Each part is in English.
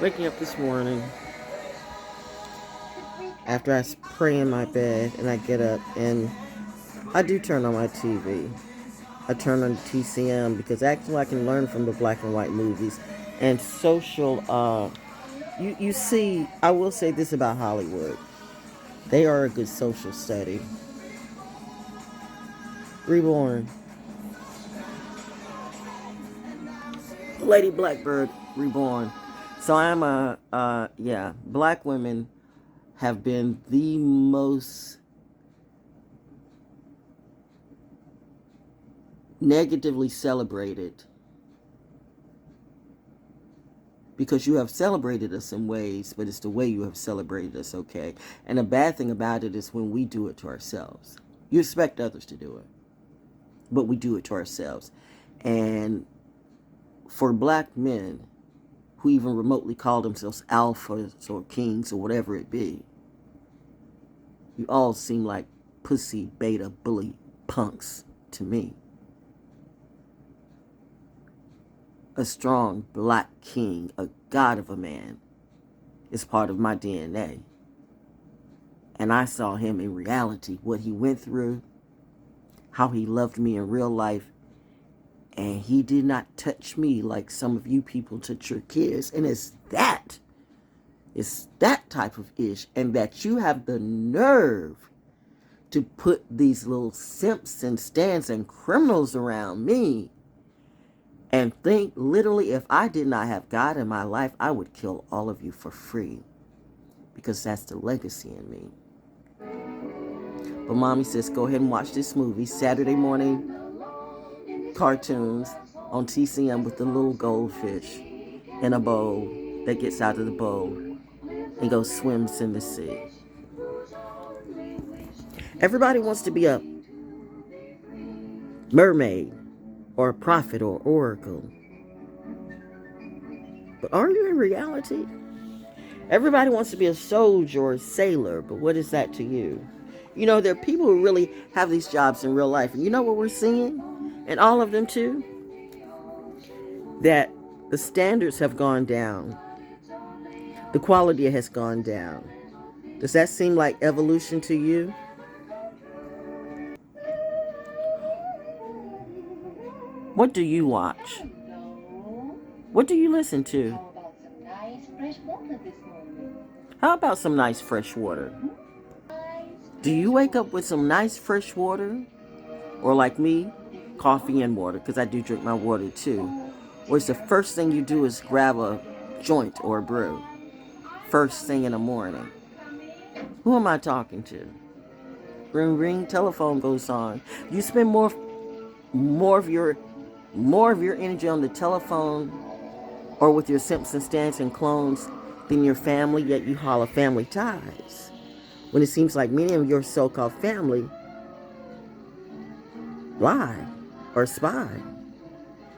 Waking up this morning after I pray in my bed and I get up and I do turn on my TV. I turn on TCM because actually I can learn from the black and white movies and social. You see, I will say this about Hollywood: they are a good social study. Reborn, Lady Blackbird, Reborn. So I'm black women have been the most negatively celebrated because you have celebrated us in ways, but it's the way you have celebrated us, okay? And the bad thing about it is when we do it to ourselves. You expect others to do it, but we do it to ourselves. And for black men who even remotely call themselves alphas or kings or whatever it be, you all seem like pussy, beta, bully punks to me. A strong black king, a god of a man, is part of my DNA. And I saw him in reality, what he went through, how he loved me in real life, and he did not touch me like some of you people touch your kids. And it's that type of ish, and that you have the nerve to put these little simps and stans and criminals around me and think literally if I did not have God in my life, I would kill all of you for free, because that's the legacy in me. But mommy says go ahead and watch this movie, Saturday morning cartoons on TCM with the little goldfish in a bowl that gets out of the bowl and goes swims in the sea. Everybody wants to be a mermaid or a prophet or oracle. But are you in reality? Everybody wants to be a soldier or a sailor, but what is that to you? You know, there are people who really have these jobs in real life. And you know what we're seeing? And all of them too? That the standards have gone down. The quality has gone down. Does that seem like evolution to you? What do you watch? What do you listen to? How about some nice fresh water? Do you wake up with some nice fresh water? Or like me, coffee and water, because I do drink my water too. Or is the first thing you do is grab a joint or a brew? First thing in the morning. Who am I talking to? Ring ring, telephone goes on. You spend more of your energy on the telephone or with your Simpson stance and clones than your family, yet you holler family ties. When it seems like many of your so-called family lie or spy.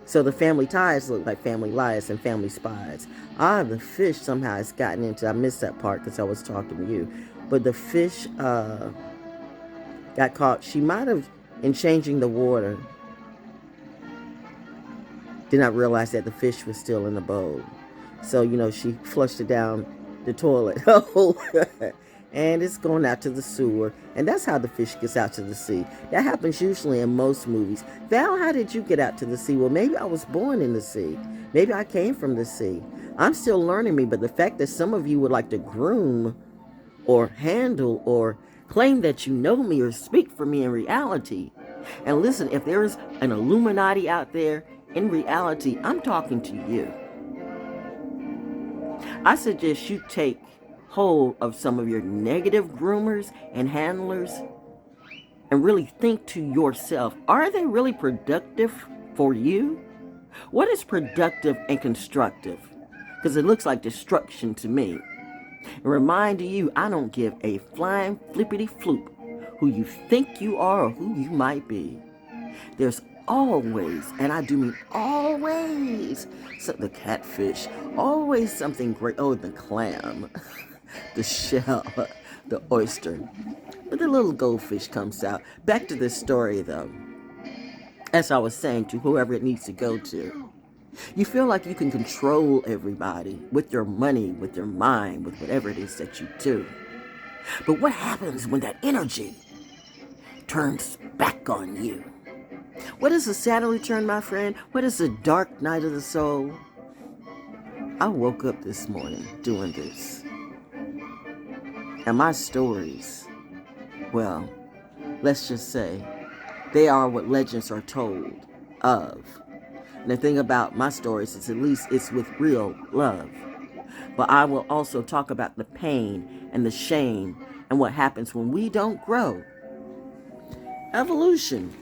So the family ties look like family lies and family spies. The fish somehow has gotten into, I missed that part because I was talking to you. But the fish got caught. She might have, in changing the water, did not realize that the fish was still in the bowl. So, she flushed it down the toilet. And it's going out to the sewer. And that's how the fish gets out to the sea. That happens usually in most movies. Val, how did you get out to the sea? Well, maybe I was born in the sea. Maybe I came from the sea. I'm still learning me, but the fact that some of you would like to groom or handle or claim that you know me or speak for me in reality. And listen, if there is an Illuminati out there, in reality, I'm talking to you. I suggest you take hold of some of your negative groomers and handlers and really think to yourself, are they really productive for you? What is productive and constructive? Because it looks like destruction to me. And remind you, I don't give a flying flippity floop who you think you are or who you might be. There's always, and I do mean always, so the catfish, always something great. Oh, the clam, the shell, the oyster. But the little goldfish comes out. Back to this story, though. As I was saying to whoever it needs to go to. You feel like you can control everybody with your money, with your mind, with whatever it is that you do. But what happens when that energy turns back on you? What is a Saturn return, my friend? What is a dark night of the soul? I woke up this morning doing this. And my stories, well, let's just say, they are what legends are told of. And the thing about my stories is at least it's with real love. But I will also talk about the pain and the shame and what happens when we don't grow. Evolution.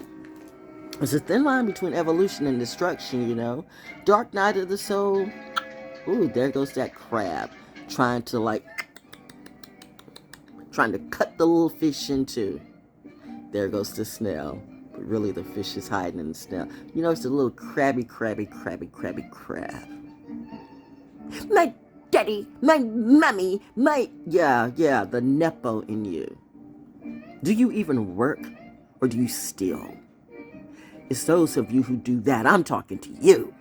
There's a thin line between evolution and destruction, you know. Dark night of the soul. Ooh, there goes that crab trying to cut the little fish in two. There goes the snail. But really the fish is hiding in the snail. You know, it's a little crabby crab. My daddy, my mommy, the Nepo in you. Do you even work or do you steal? It's those of you who do that. I'm talking to you.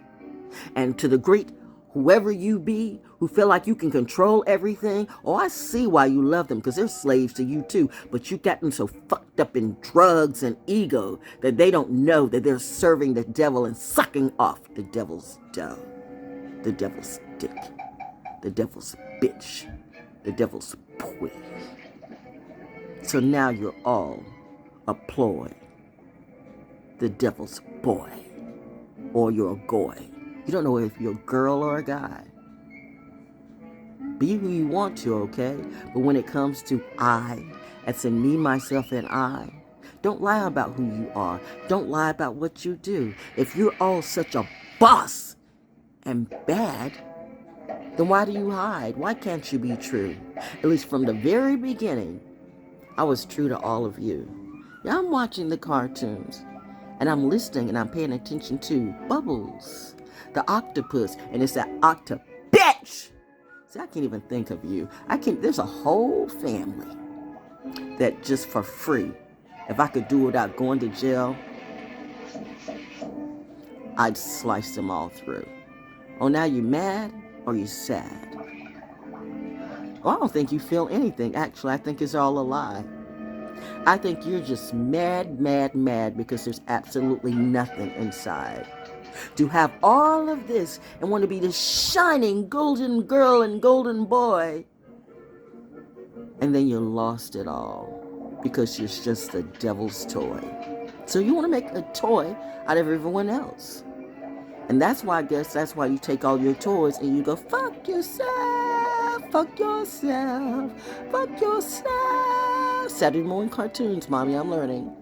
And to the great whoever you be, who feel like you can control everything, oh, I see why you love them, because they're slaves to you too. But you got them so fucked up in drugs and ego that they don't know that they're serving the devil and sucking off the devil's dough, the devil's dick, the devil's bitch, the devil's poi. So now you're all a ploy, the devil's boy, or you're a goy. You don't know if you're a girl or a guy. Be who you want to, okay? But when it comes to I, as in me, myself, and I, don't lie about who you are. Don't lie about what you do. If you're all such a boss and bad, then why do you hide? Why can't you be true? At least from the very beginning, I was true to all of you. Now I'm watching the cartoons, and I'm listening, and I'm paying attention to Bubbles, the octopus, and it's that octobitch. See, I can't even think of you. There's a whole family that just for free, if I could do it without going to jail, I'd slice them all through. Oh, now you mad or you sad? Well, I don't think you feel anything. Actually, I think it's all a lie. I think you're just mad because there's absolutely nothing inside. To have all of this and want to be the shining golden girl and golden boy, and then you lost it all because you're just the devil's toy. So you want to make a toy out of everyone else. And that's why you take all your toys and you go, fuck yourself, fuck yourself, fuck yourself. Saturday morning cartoons, mommy, I'm learning.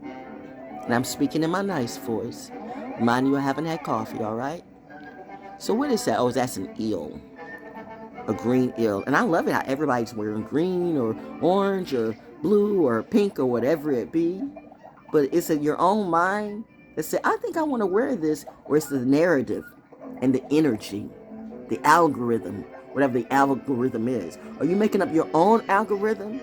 And I'm speaking in my nice voice. Mind you, I haven't had coffee, all right? So what is that? Oh, that's an eel. A green eel. And I love it how everybody's wearing green or orange or blue or pink or whatever it be. But it's in your own mind that say, I think I want to wear this. Or it's the narrative and the energy, the algorithm, whatever the algorithm is. Are you making up your own algorithm?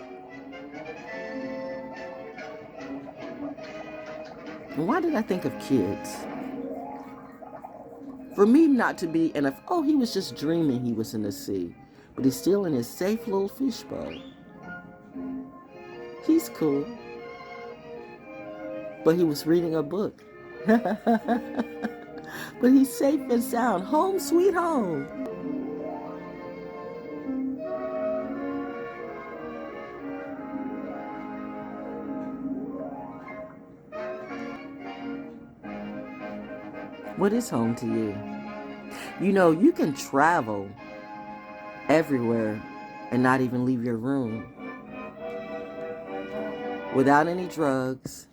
And why did I think of kids? For me not to be in he was just dreaming he was in the sea. But he's still in his safe little fishbowl. He's cool. But he was reading a book. But he's safe and sound. Home sweet home. What is home to you? You know, you can travel everywhere and not even leave your room. Without any drugs,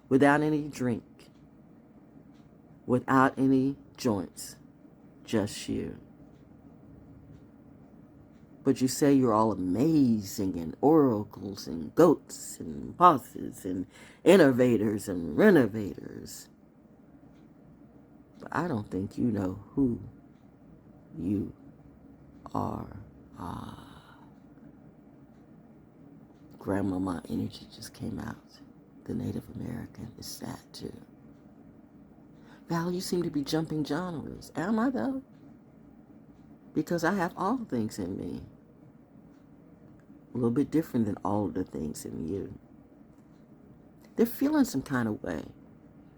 without any drink, without any joints, just you. But you say you're all amazing and oracles and goats and bosses and innovators and renovators. But I don't think you know who you are. Grandmama energy just came out. The Native American is sad too. Val, you seem to be jumping genres. Am I, though? Because I have all things in me. A little bit different than all of the things in you. They're feeling some kind of way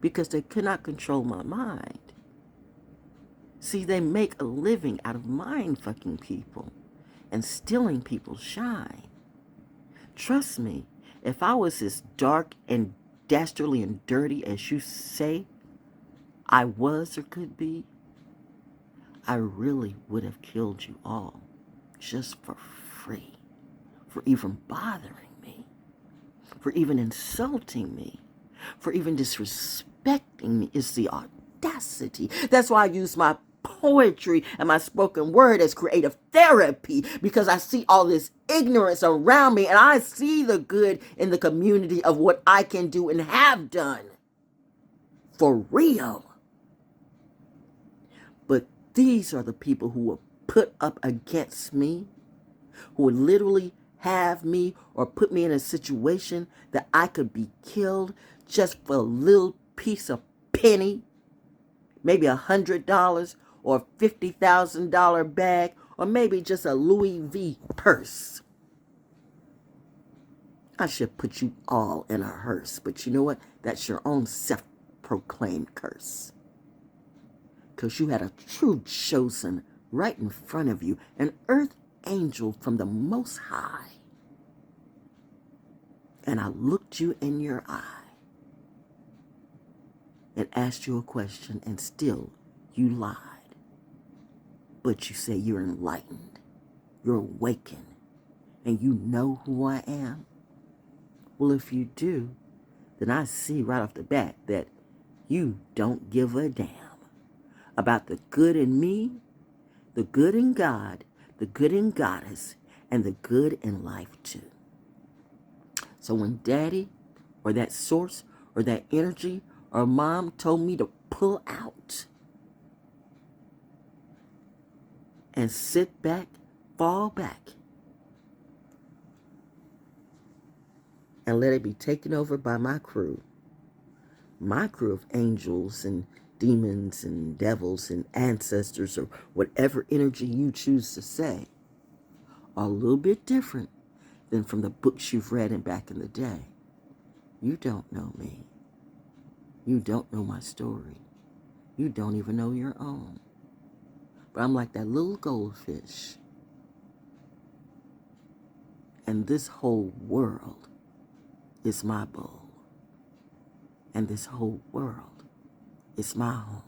because they cannot control my mind. See, they make a living out of mind fucking people and stealing people's shine. Trust me, if I was as dark and dastardly and dirty as you say I was or could be, I really would have killed you all just for free, for even bothering me, for even insulting me, for even disrespecting me. It's the audacity. That's why I use my poetry and my spoken word as creative therapy, because I see all this ignorance around me and I see the good in the community of what I can do and have done. For real. But these are the people who were put up against me, who would literally have me or put me in a situation that I could be killed just for a little piece of penny, maybe $100 or a $50,000 bag, or maybe just a Louis V purse. I should put you all in a hearse, but you know what? That's your own self-proclaimed curse. Because you had a true chosen right in front of you, an earth angel from the Most High. And I looked you in your eye and asked you a question, and still you lied. But you say you're enlightened, you're awakened, and you know who I am. Well, if you do, then I see right off the bat that you don't give a damn about the good in me, the good in God, the good in Goddess, and the good in life too. So when Daddy or that source or that energy or Mom told me to pull out and sit back, fall back, and let it be taken over by my crew of angels and demons and devils and ancestors, or whatever energy you choose to say, are a little bit different than from the books you've read in back in the day. You don't know me. You don't know my story. You don't even know your own. But I'm like that little goldfish. And this whole world is my bowl. And this whole world is my home.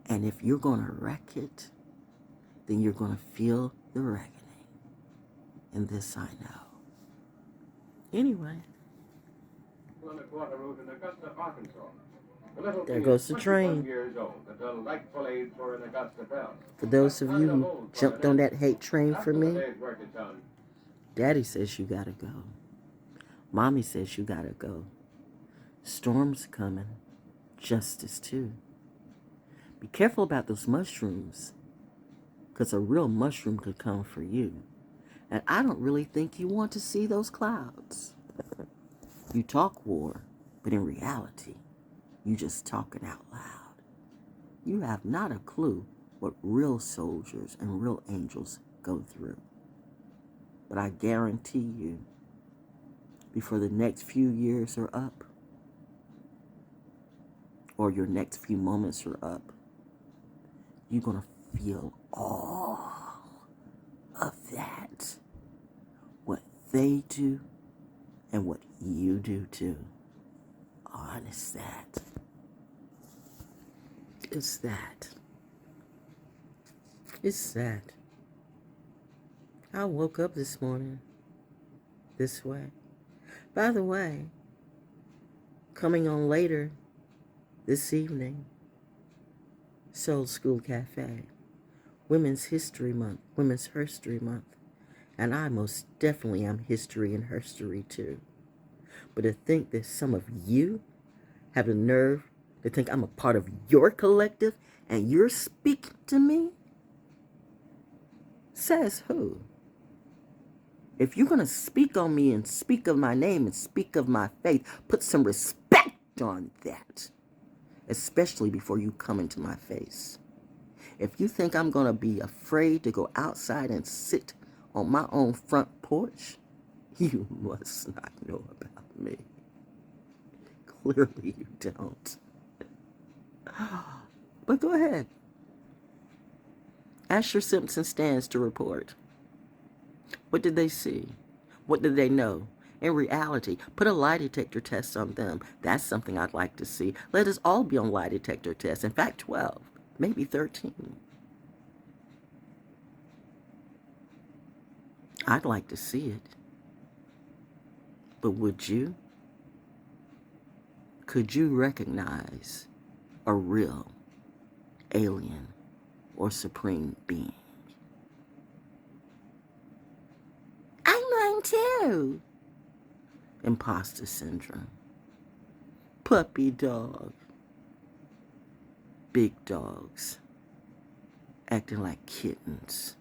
And if you're going to wreck it, then you're going to feel the reckoning. And this I know. Anyway. There goes the train. For those of you who jumped on that hate train for me, Daddy says you gotta go. Mommy says you gotta go. Storm's coming. Justice too. Be careful about those mushrooms, because a real mushroom could come for you. And I don't really think you want to see those clouds. You talk war, but in reality, you just talking out loud. You have not a clue what real soldiers and real angels go through. But I guarantee you, before the next few years are up, or your next few moments are up, you're going to feel all of that. What they do and what you do too. Oh, and it's that. It's that. It's that. I woke up this morning this way. By the way, coming on later this evening, Soul School Cafe, Women's History Month, Women's Herstory Month. And I most definitely am history and herstory too. But to think that some of you have the nerve to think I'm a part of your collective and you're speaking to me? Says who? If you're going to speak on me and speak of my name and speak of my faith, put some respect on that. especially before you come into my face. If you think I'm going to be afraid to go outside and sit on my own front porch, you must not know about me. Clearly you don't. But go ahead. Ask your Simpson stands to report. What did they see? What did they know? In reality, put a lie detector test on them. That's something I'd like to see. Let us all be on lie detector tests. In fact, 12, maybe 13. I'd like to see it. But would you? Could you recognize a real alien or supreme being? I'm mine too. Imposter syndrome. Puppy dog. Big dogs. Acting like kittens.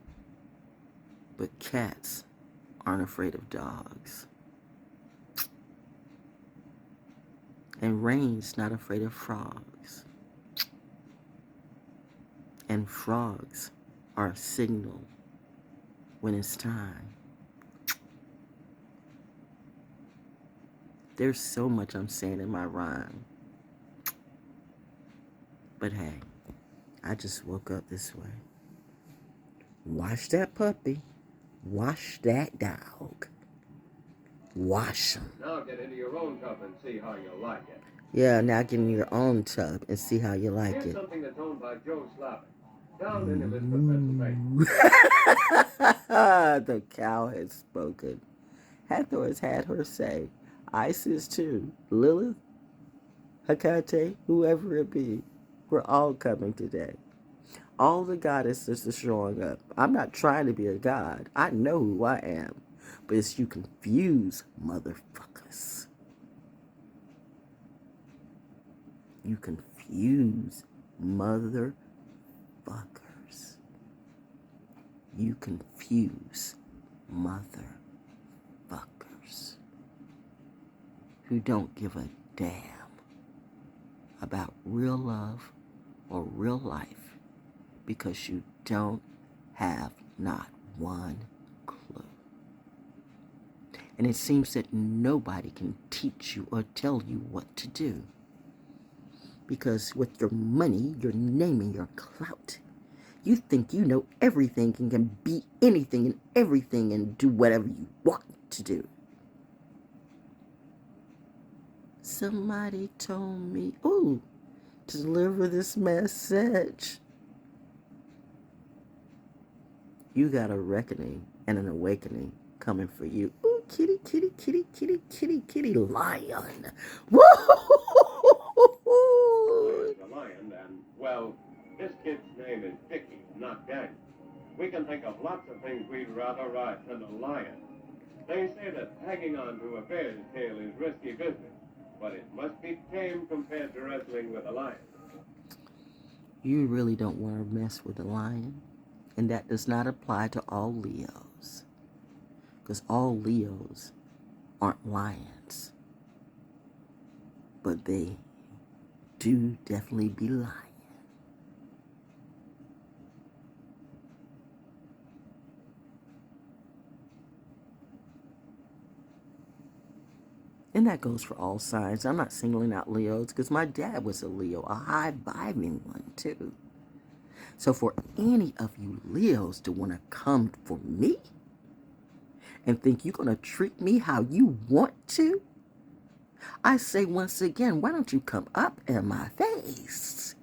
But cats aren't afraid of dogs. And rain's not afraid of frogs. And frogs are a signal when it's time. There's so much I'm saying in my rhyme. But hey, I just woke up this way. Wash that puppy. Wash that dog. Wash them. Now get into your own tub and see how you like it. Yeah, now get in your own tub and see how you like Here's it. something that's owned by Joe Slavic, down in Elizabeth, Pennsylvania. The cow has spoken. Hathor has had her say. Isis too. Lilith, Hecate, whoever it be. We're all coming today. All the goddesses are showing up. I'm not trying to be a god. I know who I am. But it's you confused motherfuckers. You confuse motherfuckers. You confuse motherfuckers who don't give a damn about real love or real life because you don't have not one clue. And it seems that nobody can teach you or tell you what to do. Because with your money, your name, and your clout, you think you know everything and can be anything and everything and do whatever you want to do. Somebody told me, ooh, deliver this message. You got a reckoning and an awakening coming for you. Ooh, kitty, kitty, kitty, kitty, kitty, kitty, lion. Woo! There's the lion, and, well, this kid's name is Dickie, not Daniel. We can think of lots of things we'd rather ride than a lion. They say that hanging on to a bear's tail is risky business, but it must be tame compared to wrestling with a lion. You really don't want to mess with a lion. And that does not apply to all Leos. Because all Leos aren't lions. But they do definitely be lying. And that goes for all signs. I'm not singling out Leos because my dad was a Leo, a high-vibing one too. So for any of you Leos to want to come for me and think you're going to treat me how you want to, I say once again, why don't you come up in my face?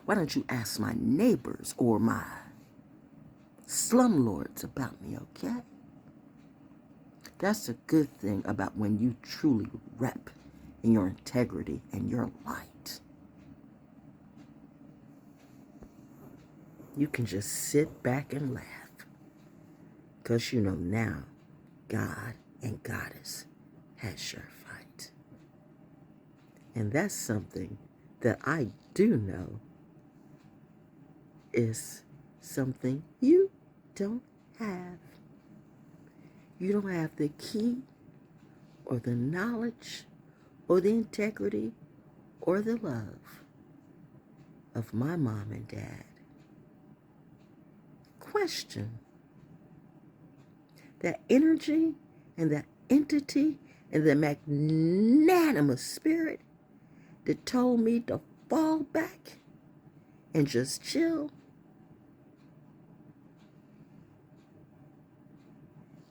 Why don't you ask my neighbors or my slumlords about me, okay? That's a good thing about when you truly rep in your integrity and your light. You can just sit back and laugh. Because you know now, God and Goddess has your fight. And that's something that I do know is something you don't have. You don't have the key or the knowledge or the integrity or the love of my mom and dad. Question that energy and that entity and the magnanimous spirit that told me to fall back and just chill.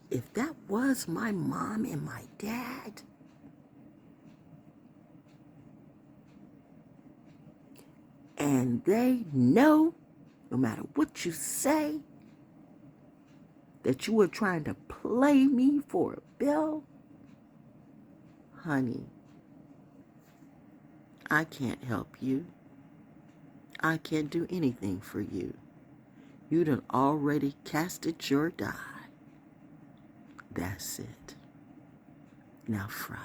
If that was my mom and my dad, and they know, no matter what you say, that you were trying to play me for a bill, honey, I can't help you. I can't do anything for you. You done already casted your die. That's it. Now fry.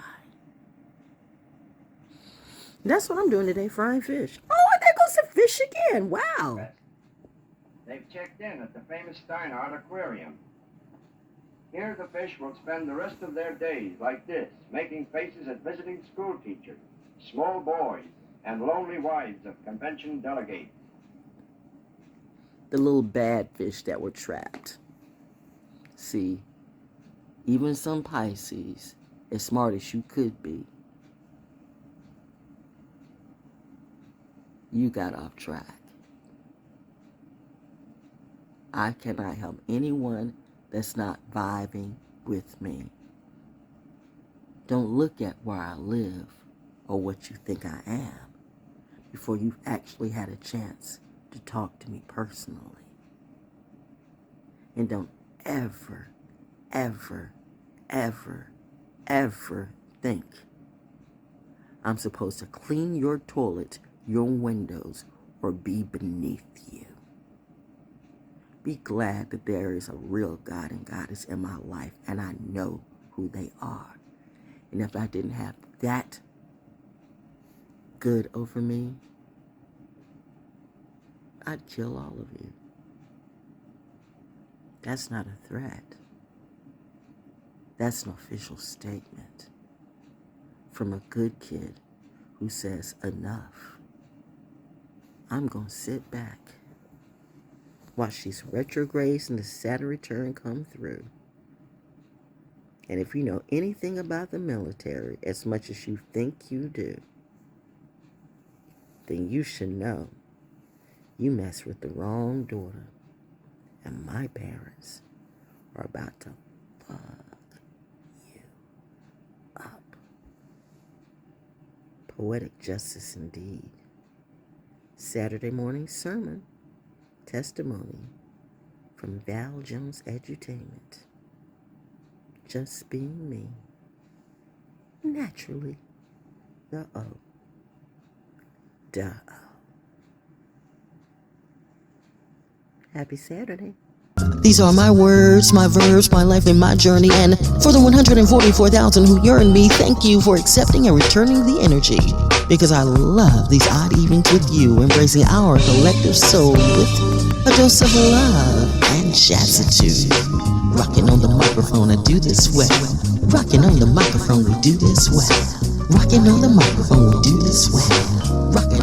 That's what I'm doing today, frying fish. Oh, and there goes the fish again. Wow. They've checked in at the famous Steinhardt Aquarium. Here the fish will spend the rest of their days like this, making faces at visiting school teachers, small boys, and lonely wives of convention delegates. The little bad fish that were trapped. See, even some Pisces, as smart as you could be, you got off track. I cannot help anyone that's not vibing with me. Don't look at where I live or what you think I am before you've actually had a chance to talk to me personally. And don't ever, ever, ever, ever think I'm supposed to clean your toilet, your windows, or be beneath you. Be glad that there is a real God and Goddess in my life, and I know who they are. And if I didn't have that good over me, I'd kill all of you. That's not a threat. That's an official statement from a good kid who says enough. I'm going to sit back, watch these retrogrades and the Saturn return come through. And if you know anything about the military as much as you think you do, then you should know you mess with the wrong daughter, and my parents are about to fuck you up. Poetic justice indeed. Saturday morning sermon, testimony from ValJonesDaO. Just being me. Naturally, the O. Duh. Happy Saturday. These are my words, my verbs, my life, and my journey. And for the 144,000 who yearn me, thank you for accepting and returning the energy. Because I love these odd evenings with you, embracing our collective soul with a dose of love and jazzitude. Rocking on the microphone, I do this well. Rocking on the microphone, we do this well. Rocking on the microphone, we do this well. Rocking